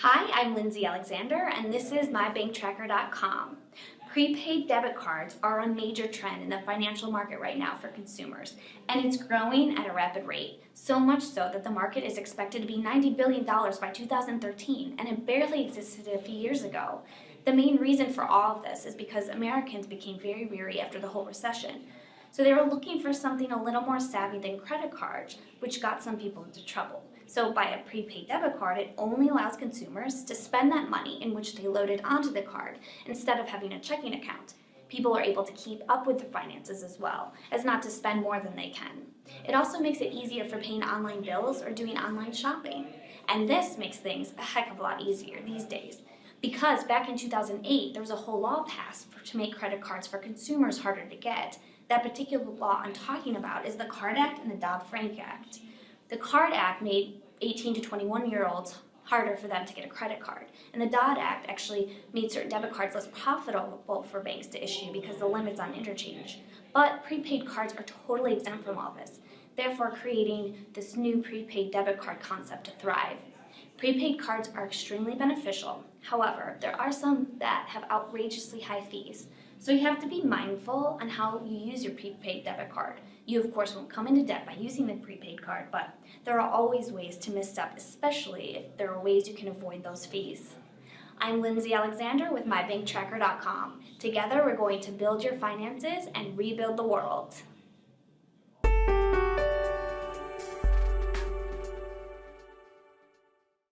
Hi, I'm Lindsay Alexander, and this is mybanktracker.com. Prepaid debit cards are a major trend in the financial market right now for consumers, and it's growing at a rapid rate, so much so that the market is expected to be $90 billion by 2013, and it barely existed a few years ago. The main reason for all of this is because Americans became very weary after the whole recession. So they were looking for something a little more savvy than credit cards, which got some people into trouble. So by a prepaid debit card, it only allows consumers to spend that money in which they loaded onto the card instead of having a checking account. People are able to keep up with their finances as well, as not to spend more than they can. It also makes it easier for paying online bills or doing online shopping. And this makes things a heck of a lot easier these days. Because back in 2008, there was a whole law passed to make credit cards for consumers harder to get. That particular law I'm talking about is the Card Act and the Dodd-Frank Act. The Card Act made 18 to 21-year-olds harder for them to get a credit card. And the Dodd Act actually made certain debit cards less profitable for banks to issue because of the limits on interchange. But prepaid cards are totally exempt from all this, therefore creating this new prepaid debit card concept to thrive. Prepaid cards are extremely beneficial. However, there are some that have outrageously high fees. So you have to be mindful on how you use your prepaid debit card. You, of course, won't come into debt by using the prepaid card, but there are always ways to misstep, especially if there are ways you can avoid those fees. I'm Lindsay Alexander with mybanktracker.com. Together, we're going to build your finances and rebuild the world.